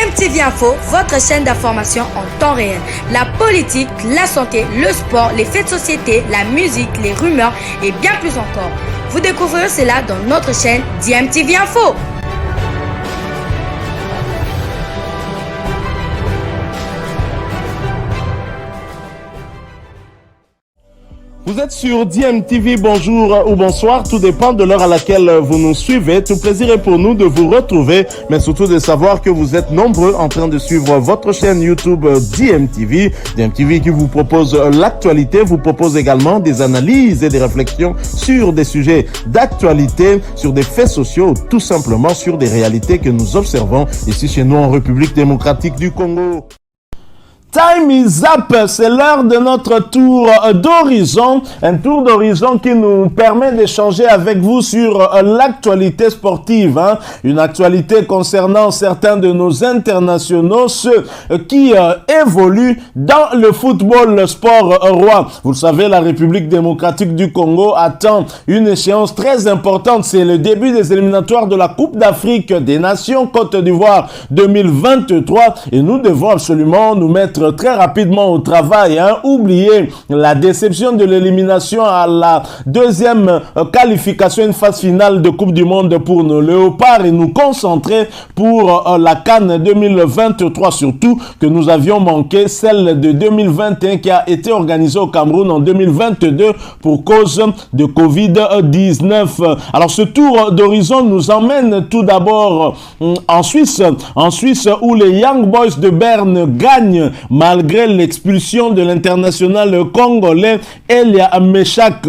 DMTV Info, votre chaîne d'information en temps réel. La politique, la santé, le sport, les faits de société, la musique, les rumeurs et bien plus encore. Vous découvrirez cela dans notre chaîne DMTV Info. Vous êtes sur DMTV, bonjour ou bonsoir, tout dépend de l'heure à laquelle vous nous suivez. Tout plaisir est pour nous de vous retrouver, mais surtout de savoir que vous êtes nombreux en train de suivre votre chaîne YouTube DMTV. DMTV qui vous propose l'actualité, vous propose également des analyses et des réflexions sur des sujets d'actualité, sur des faits sociaux, tout simplement sur des réalités que nous observons ici chez nous en République démocratique du Congo. Time is up, c'est l'heure de notre tour d'horizon, un tour d'horizon qui nous permet d'échanger avec vous sur l'actualité sportive, une actualité concernant certains de nos internationaux, ceux qui évoluent dans le football, le sport roi. Vous le savez, la République démocratique du Congo attend une échéance très importante, c'est le début des éliminatoires de la Coupe d'Afrique des Nations Côte d'Ivoire 2023 et nous devons absolument nous mettre très rapidement au travail, oubliez la déception de l'élimination à la deuxième qualification, une phase finale de Coupe du Monde pour nos Léopards et nous concentrer pour la CAN 2023, surtout que nous avions manqué celle de 2021 qui a été organisée au Cameroun en 2022 pour cause de Covid-19. Alors ce tour d'horizon nous emmène tout d'abord en Suisse où les Young Boys de Berne gagnent malgré l'expulsion de l'international congolais Elia Meshak.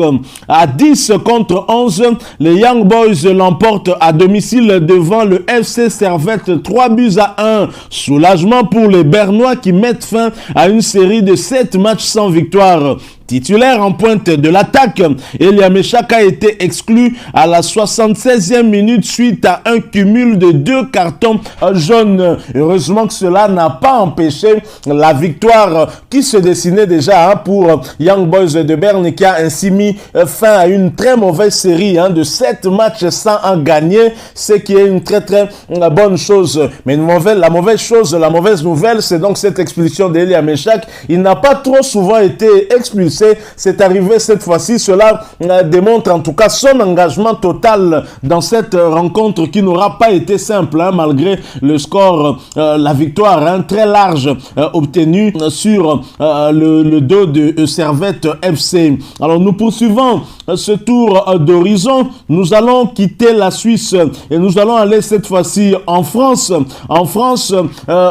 À 10 contre 11, les Young Boys l'emportent à domicile devant le FC Servette 3-1. Soulagement pour les Bernois qui mettent fin à une série de 7 matchs sans victoire. Titulaire en pointe de l'attaque, Elia Meshak a été exclu à la 76e minute suite à un cumul de 2 cartons jaunes. Heureusement que cela n'a pas empêché la victoire qui se dessinait déjà pour Young Boys de Berne qui a ainsi mis fin à une très mauvaise série de 7 matchs sans en gagner, ce qui est une très bonne chose. Mais la mauvaise nouvelle, c'est donc cette expulsion d'Elia Meshak. Il n'a pas trop souvent été expulsé. C'est arrivé cette fois-ci. Cela démontre en tout cas son engagement total dans cette rencontre qui n'aura pas été simple malgré le score, la victoire très large obtenue sur le dos de Servette FC. Alors nous poursuivons ce tour d'horizon. Nous allons quitter la Suisse et nous allons aller cette fois-ci en France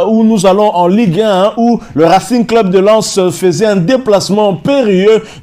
où nous allons en Ligue 1 où le Racing Club de Lens faisait un déplacement périlleux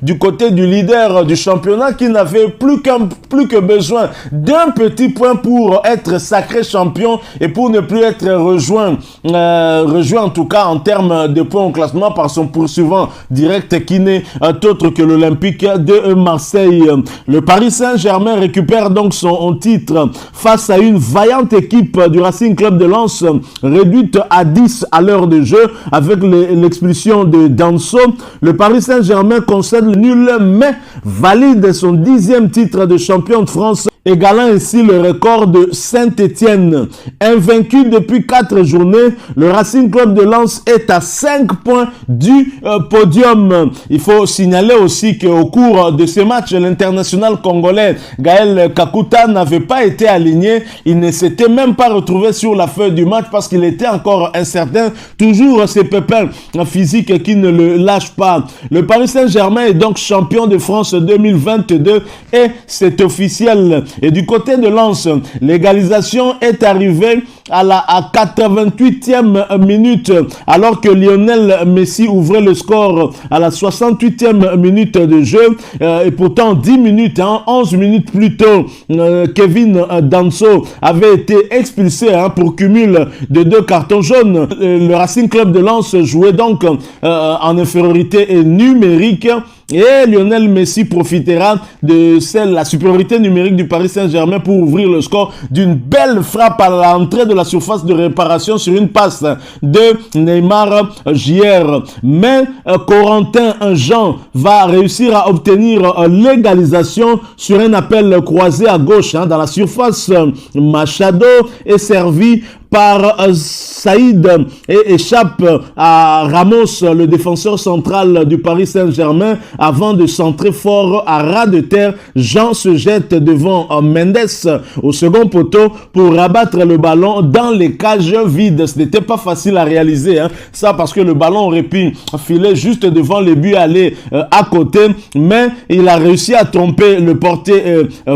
du côté du leader du championnat qui n'avait plus que besoin d'un petit point pour être sacré champion et pour ne plus être rejoint en tout cas en termes de points au classement par son poursuivant direct qui n'est autre que l'Olympique de Marseille. Le Paris Saint-Germain récupère donc son titre face à une vaillante équipe du Racing Club de Lens réduite à 10 à l'heure de jeu avec l'expulsion de Danso. Le Paris Saint-Germain concède le nul mais valide son 10e titre de champion de France, égalant ainsi le record de Saint-Étienne. Invaincu depuis 4 journées, le Racing Club de Lens est à 5 points du podium. Il faut signaler aussi qu'au cours de ce match, l'international congolais Gaël Kakuta n'avait pas été aligné. Il ne s'était même pas retrouvé sur la feuille du match parce qu'il était encore incertain. Toujours ces pépins physiques qui ne le lâchent pas. Le Paris Saint-Germain est donc champion de France 2022 et c'est officiel. Et du côté de Lens, l'égalisation est arrivée à la 88e minute, alors que Lionel Messi ouvrait le score à la 68e minute de jeu. Et pourtant, 11 minutes plus tôt, Kevin Danso avait été expulsé pour cumul de 2 cartons jaunes. Le Racing Club de Lens jouait donc en infériorité numérique. Et Lionel Messi profitera de la supériorité numérique du Paris Saint-Germain pour ouvrir le score d'une belle frappe à l'entrée de la surface de réparation sur une passe de Neymar Jr. Mais Corentin Jean va réussir à obtenir l'égalisation sur un appel croisé à gauche dans la surface. Machado est servi par Saïd et échappe à Ramos, le défenseur central du Paris Saint-Germain, avant de centrer fort à ras de terre. Jean se jette devant Mendes au second poteau pour rabattre le ballon dans les cages vides. Ce n'était pas facile à réaliser, ça parce que le ballon aurait pu filer juste devant les buts, aller à côté, mais il a réussi à tromper le portier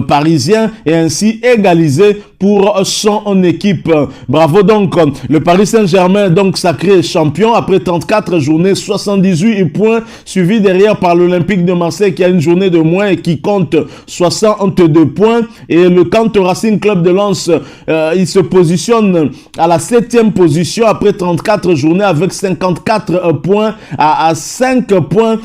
parisien et ainsi égaliser pour son équipe. Bravo donc, le Paris Saint-Germain donc sacré champion après 34 journées, 78 points, suivi derrière par l'Olympique de Marseille qui a une journée de moins et qui compte 62 points. Et le Canto Racing Club de Lens, il se positionne à la 7e position après 34 journées avec 54 points à 5 points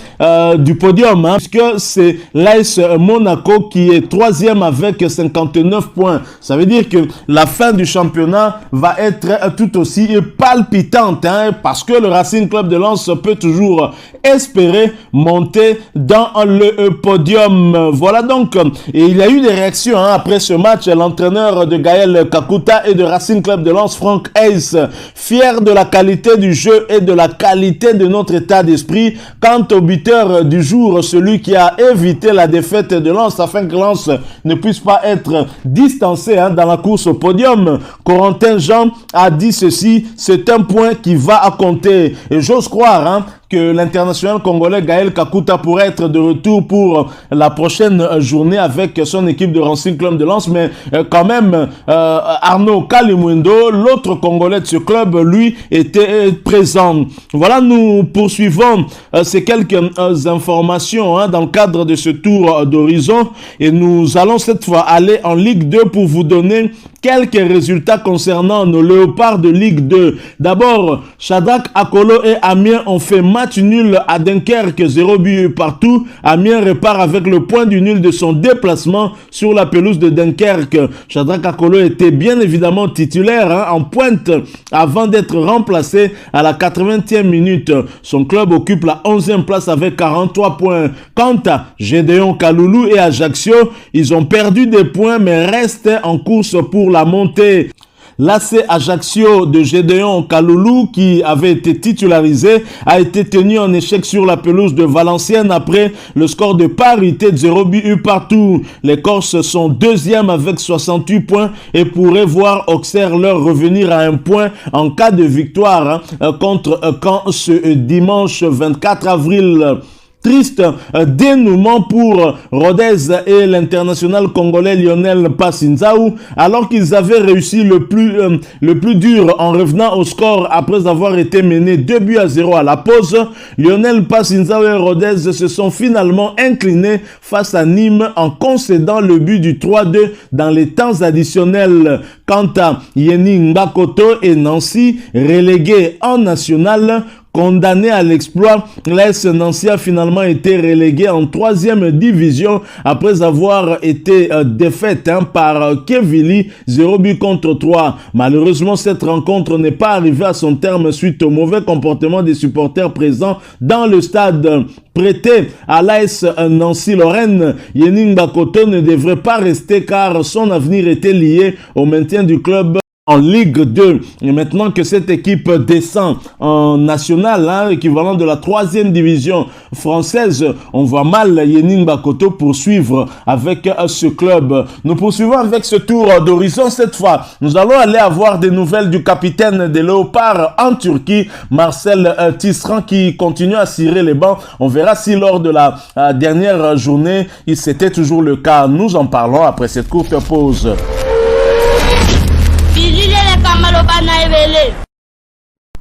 du podium, puisque c'est l'AS Monaco qui est 3e avec 59 points. Ça veut dire que la fin du championnat va être tout aussi palpitante, parce que le Racing Club de Lens peut toujours espérer monter dans le podium. Voilà donc, et il y a eu des réactions après ce match. L'entraîneur de Gaël Kakuta et de Racing Club de Lens, Franck Hayes, fier de la qualité du jeu et de la qualité de notre état d'esprit. Quant au buteur du jour, celui qui a évité la défaite de Lens afin que Lens ne puisse pas être distancé dans la course au podium, Corentin Jean a dit ceci: c'est un point qui va à compter. Et j'ose croire que l'international congolais Gaël Kakuta pourrait être de retour pour la prochaine journée avec son équipe de Racing Club de Lens, mais quand même Arnaud Kalimundo, l'autre congolais de ce club, lui était présent. Voilà, nous poursuivons ces quelques informations dans le cadre de ce tour d'horizon et nous allons cette fois aller en Ligue 2 pour vous donner quelques résultats concernant nos Léopards de Ligue 2. D'abord, Shadrack Akolo et Amiens ont fait match nul à Dunkerque, 0 but partout. Amiens repart avec le point du nul de son déplacement sur la pelouse de Dunkerque. Shadrack Akolo était bien évidemment titulaire en pointe avant d'être remplacé à la 80e minute. Son club occupe la 11e place avec 43 points. Quant à Gédéon Kaloulou et Ajaccio, ils ont perdu des points mais restent en course pour la montée. L'AC Ajaccio de Gédéon Kaloulou, qui avait été titularisé, a été tenu en échec sur la pelouse de Valenciennes après le score de parité de 0 but partout. Les Corses sont 2e avec 68 points et pourraient voir Auxerre leur revenir à un point en cas de victoire contre Caen ce dimanche 24 avril. Triste dénouement pour Rodez et l'international congolais Lionel Passinzaou, alors qu'ils avaient réussi le plus dur en revenant au score après avoir été menés 2 buts à 0 à la pause. Lionel Passinzaou et Rodez se sont finalement inclinés face à Nîmes en concédant le but du 3-2 dans les temps additionnels. Quant à Yeni Ngakoto et Nancy, relégués en national, condamné à l'exploit, l'AS Nancy a finalement été relégué en 3e division après avoir été défaite par Kevili, 0 but contre 3. Malheureusement, cette rencontre n'est pas arrivée à son terme suite au mauvais comportement des supporters présents dans le stade. Prêté à l'AS Nancy-Lorraine, Yeni Ngakoto ne devrait pas rester car son avenir était lié au maintien du club en Ligue 2. Et maintenant que cette équipe descend en national, équivalent de la 3e division française, on voit mal Yeni Ngakoto poursuivre avec ce club. Nous poursuivons avec ce tour d'horizon. Cette fois, nous allons aller avoir des nouvelles du capitaine des Léopards en Turquie, Marcel Tisserand, qui continue à cirer les bancs. On verra si lors de la dernière journée, c'était toujours le cas. Nous en parlons après cette courte pause.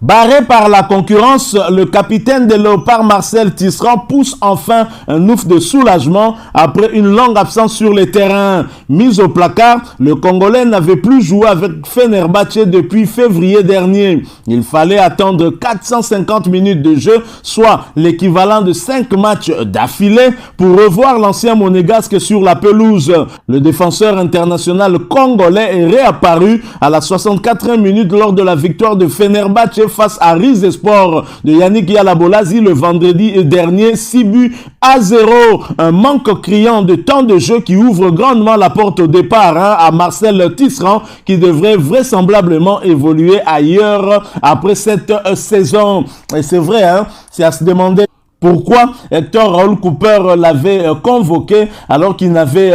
Barré par la concurrence, le capitaine des Léopards Marcel Tisserand pousse enfin un ouf de soulagement après une longue absence sur les terrains. Mis au placard, le Congolais n'avait plus joué avec Fenerbahçe depuis février dernier. Il fallait attendre 450 minutes de jeu, soit l'équivalent de 5 matchs d'affilée, pour revoir l'ancien monégasque sur la pelouse. Le défenseur international congolais est réapparu à la 64e minute lors de la victoire de Fenerbahçe face à Rizespor de Yannick Yalabolazi le vendredi dernier, 6-0. Un manque criant de temps de jeu qui ouvre grandement la porte au départ à Marcel Tisserand, qui devrait vraisemblablement évoluer ailleurs après cette saison. Et c'est vrai, c'est à se demander pourquoi Hector Raoul Cooper l'avait convoqué alors qu'il n'avait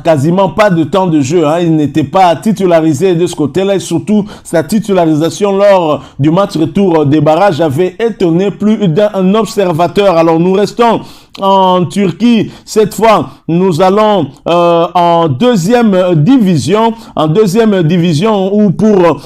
quasiment pas de temps de jeu. Il n'était pas titularisé de ce côté-là, et surtout sa titularisation lors du match retour des barrages avait étonné plus d'un observateur. Alors nous restons en Turquie. Cette fois, nous allons en deuxième division où pour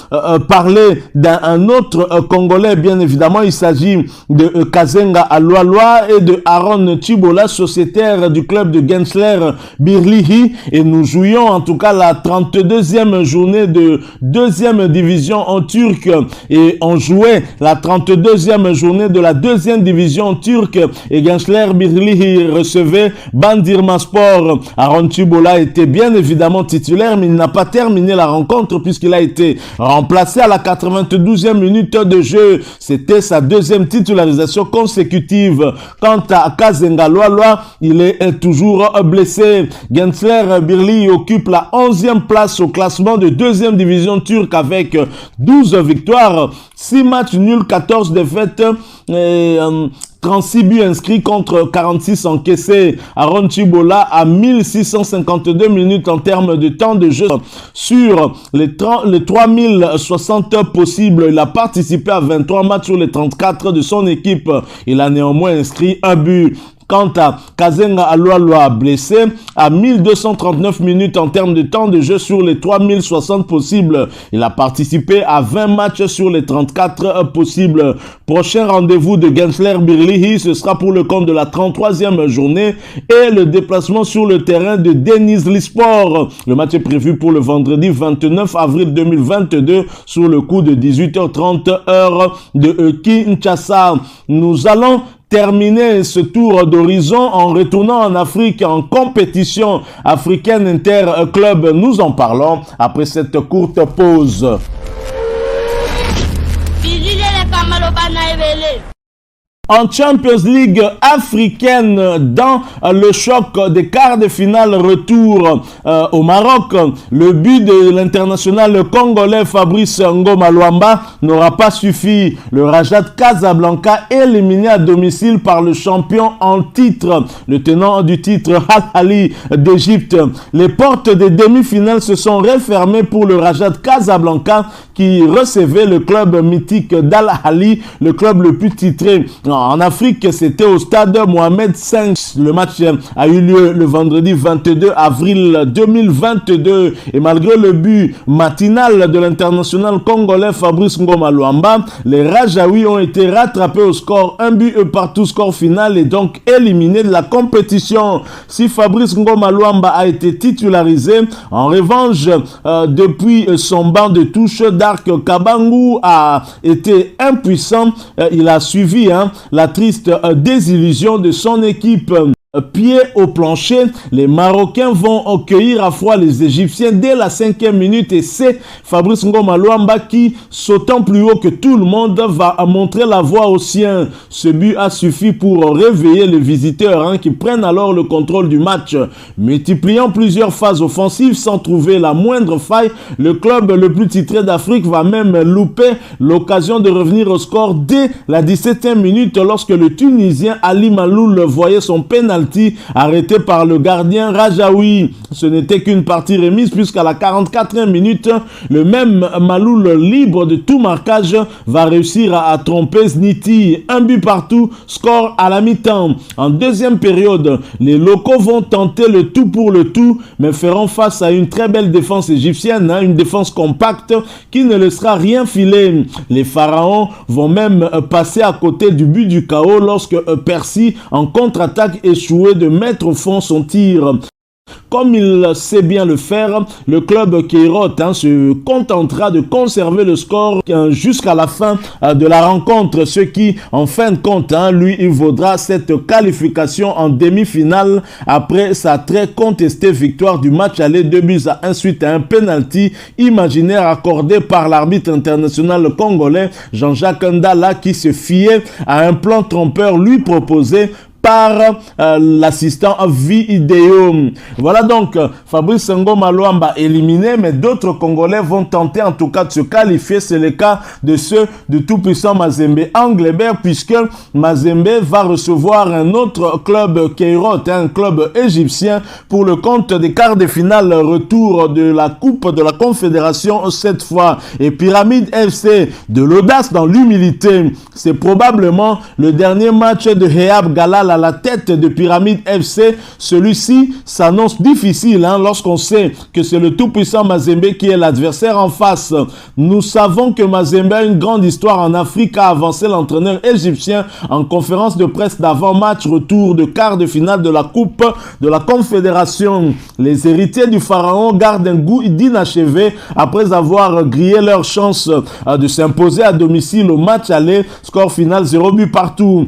parler d'un autre Congolais, bien évidemment, il s'agit de Kazenga Aloaloa et de Aaron Chibola, sociétaire du club de Gensler Birlihi, et nous jouions en tout cas la 32e journée de deuxième division en turc, et on jouait la 32e journée de la deuxième division turque, et Gensler Birlihi recevait Bandırmaspor. Aaron Chibola était bien évidemment titulaire, mais il n'a pas terminé la rencontre puisqu'il a été remplacé à la 92e minute de jeu. C'était sa deuxième titularisation consécutive. Quant à Kazenga Aloaloa, il est toujours blessé. Gensler Birlihi occupe la 11e place au classement de deuxième division turque avec 12 victoires, 6 matchs nuls, 14 défaites et 36 buts inscrits contre 46 encaissés. Aaron Chibola a 1652 minutes en termes de temps de jeu. Sur les 3060 possibles, il a participé à 23 matchs sur les 34 de son équipe. Il a néanmoins inscrit un but. Quant à Kazenga Aloaloa, blessé, à 1239 minutes en termes de temps de jeu sur les 3060 possibles. Il a participé à 20 matchs sur les 34 possibles. Prochain rendez-vous de Gensler Birlihi, ce sera pour le compte de la 33e journée et le déplacement sur le terrain de Denizlispor. Le match est prévu pour le vendredi 29 avril 2022 sur le coup de 18h30 heure de Kinshasa. Nous allons terminer ce tour d'horizon en retournant en Afrique en compétition africaine interclub. Nous en parlons après cette courte pause. En Champions League africaine, dans le choc des quarts de finale retour au Maroc, le but de l'international congolais Fabrice Ngoma Luamba n'aura pas suffi. Le Raja Casablanca éliminé à domicile par le champion en titre, le tenant du titre Al Ahly d'Égypte. Les portes des demi-finales se sont refermées pour le Raja Casablanca qui recevait le club mythique d'Al Ahly, le club le plus titré en Afrique. C'était au stade Mohamed V. Le match a eu lieu le vendredi 22 avril 2022 et malgré le but matinal de l'international congolais Fabrice Ngoma Luamba, les Rajaouis ont été rattrapés au score 1 but partout, score final, et donc éliminés de la compétition. Si Fabrice Ngoma Luamba a été titularisé, en revanche, depuis son banc de touche, Dark Kabangu a été impuissant. Il a suivi la triste désillusion de son équipe. Pied au plancher, les Marocains vont accueillir à froid les Égyptiens dès la 5e minute, et c'est Fabrice Ngoma Luamba qui, sautant plus haut que tout le monde, va montrer la voie aux siens. Ce but a suffi pour réveiller les visiteurs qui prennent alors le contrôle du match. Multipliant plusieurs phases offensives sans trouver la moindre faille, le club le plus titré d'Afrique va même louper l'occasion de revenir au score dès la 17e minute lorsque le Tunisien Ali Maloul voyait son pénalty arrêté par le gardien Rajaoui. Ce n'était qu'une partie remise puisqu'à la 44e minute, le même Maloul, libre de tout marquage, va réussir à tromper Zniti. Un but partout, score à la mi-temps. En deuxième période, les locaux vont tenter le tout pour le tout, mais feront face à une très belle défense égyptienne, une défense compacte qui ne laissera rien filer. Les Pharaons vont même passer à côté du but du chaos lorsque Percy, en contre-attaque, échoue de mettre au fond son tir. Comme il sait bien le faire, le club Kairote se contentera de conserver le score jusqu'à la fin de la rencontre, ce qui, en fin de compte, lui, il vaudra cette qualification en demi-finale après sa très contestée victoire du match aller 2-1 suite à un penalty imaginaire accordé par l'arbitre international congolais Jean-Jacques Ndala qui se fiait à un plan trompeur lui proposé par l'assistant vidéo. Voilà donc Fabrice Ngoma Luamba éliminé, mais d'autres Congolais vont tenter en tout cas de se qualifier. C'est le cas de ceux du tout-puissant Mazembe Anglebert, puisque Mazembe va recevoir un autre club Kairote, un club égyptien, pour le compte des quarts de finale retour de la Coupe de la Confédération cette fois. Et Pyramide FC, de l'audace dans l'humilité, c'est probablement le dernier match de Heab Galal à la tête de Pyramide FC. Celui-ci s'annonce difficile lorsqu'on sait que c'est le tout-puissant Mazembe qui est l'adversaire en face. Nous savons que Mazembe a une grande histoire en Afrique, a avancé l'entraîneur égyptien en conférence de presse d'avant-match retour de quart de finale de la Coupe de la Confédération. Les héritiers du pharaon gardent un goût d'inachevé après avoir grillé leur chance de s'imposer à domicile au match aller, score final 0 but partout.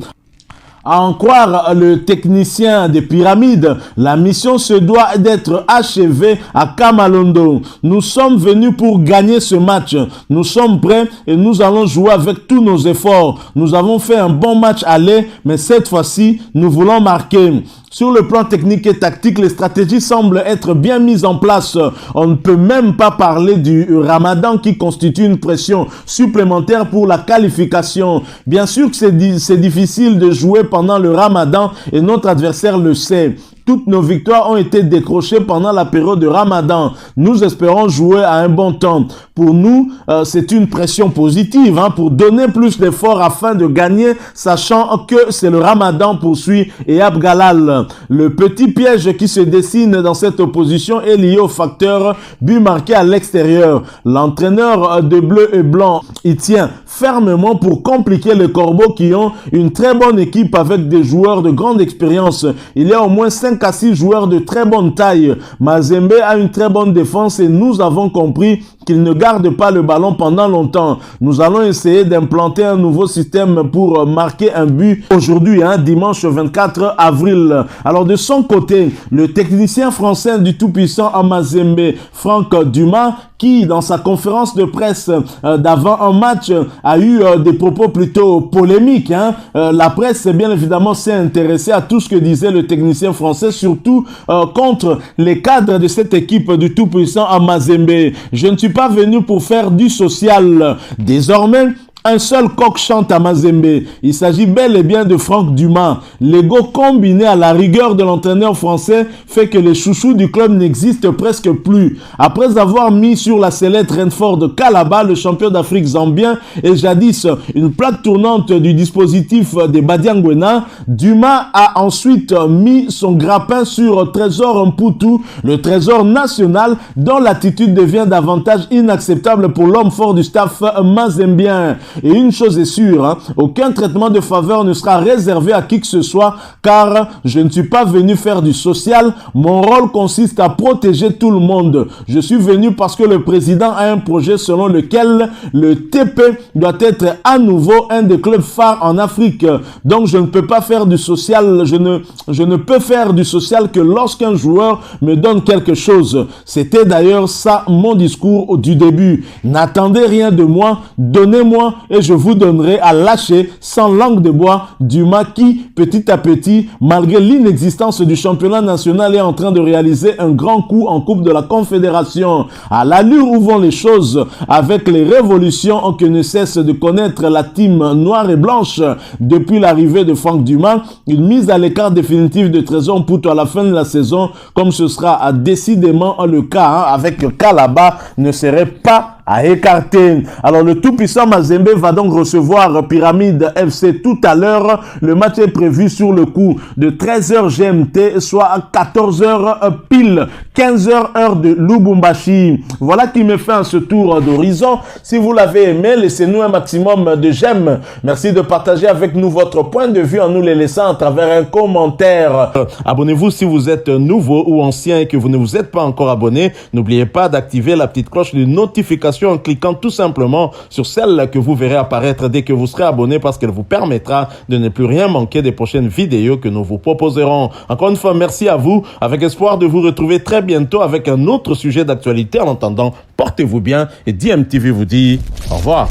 À en croire le technicien des pyramides, la mission se doit d'être achevée à Kamalondo. Nous sommes venus pour gagner ce match. Nous sommes prêts et nous allons jouer avec tous nos efforts. Nous avons fait un bon match aller, mais cette fois-ci, nous voulons marquer. Sur le plan technique et tactique, les stratégies semblent être bien mises en place. On ne peut même pas parler du Ramadan qui constitue une pression supplémentaire pour la qualification. Bien sûr que c'est difficile de jouer pendant le Ramadan et notre adversaire le sait. Toutes nos victoires ont été décrochées pendant la période de Ramadan. Nous espérons jouer à un bon temps. Pour nous, c'est une pression positive pour donner plus d'efforts afin de gagner, sachant que c'est le Ramadan, poursuit Heab Galal. Le petit piège qui se dessine dans cette opposition est lié au facteur but marqué à l'extérieur. L'entraîneur de bleu et blanc y tient fermement pour compliquer les Corbeaux qui ont une très bonne équipe avec des joueurs de grande expérience. Il y a au moins 5 à 6 joueurs de très bonne taille. Mazembe a une très bonne défense et nous avons compris qu'il ne garde pas le ballon pendant longtemps. Nous allons essayer d'implanter un nouveau système pour marquer un but aujourd'hui, dimanche 24 avril. Alors de son côté, le technicien français du tout-puissant à Mazembe, Franck Dumas, qui dans sa conférence de presse d'avant un match a eu des propos plutôt polémiques. La presse bien évidemment s'est intéressée à tout ce que disait le technicien français, surtout contre les cadres de cette équipe du tout-puissant à Mazembe. Je ne suis pas venu pour faire du social. Désormais, un seul coq chante à Mazembe. Il s'agit bel et bien de Franck Dumas. L'ego combiné à la rigueur de l'entraîneur français fait que les chouchous du club n'existent presque plus. Après avoir mis sur la sellette Renfort de Calabar, le champion d'Afrique zambien, et jadis une plaque tournante du dispositif des Badiangwena, Dumas a ensuite mis son grappin sur Trésor Mputu, le trésor national, dont l'attitude devient davantage inacceptable pour l'homme fort du staff mazembien. Et une chose est sûre, aucun traitement de faveur ne sera réservé à qui que ce soit, car je ne suis pas venu faire du social. Mon rôle consiste à protéger tout le monde. Je suis venu parce que le président a un projet selon lequel le TP doit être à nouveau un des clubs phares en Afrique. Donc je ne peux pas faire du social, je ne peux faire du social que lorsqu'un joueur me donne quelque chose. C'était d'ailleurs ça mon discours du début. N'attendez rien de moi, donnez-moi et je vous donnerai à lâcher sans langue de bois. Dumas qui, petit à petit, malgré l'inexistence du championnat national, est en train de réaliser un grand coup en Coupe de la Confédération. À l'allure où vont les choses, avec les révolutions que ne cesse de connaître la team noire et blanche depuis l'arrivée de Franck Dumas, une mise à l'écart définitive de Trésor Mputu à la fin de la saison, comme ce sera décidément le cas avec Calabar, ne serait pas à écarter. Alors le tout-puissant Mazembe va donc recevoir Pyramide FC tout à l'heure. Le match est prévu sur le coup de 13h GMT, soit à 14h pile, 15h heure de Lubumbashi. Voilà qui me fait en ce tour d'horizon. Si vous l'avez aimé, laissez-nous un maximum de j'aime. Merci de partager avec nous votre point de vue en nous les laissant à travers un commentaire. Abonnez-vous si vous êtes nouveau ou ancien et que vous ne vous êtes pas encore abonné. N'oubliez pas d'activer la petite cloche de notification en cliquant tout simplement sur celle que vous verrez apparaître dès que vous serez abonné, parce qu'elle vous permettra de ne plus rien manquer des prochaines vidéos que nous vous proposerons. Encore une fois, merci à vous, avec espoir de vous retrouver très bientôt avec un autre sujet d'actualité. En attendant, portez-vous bien et DMTV vous dit au revoir.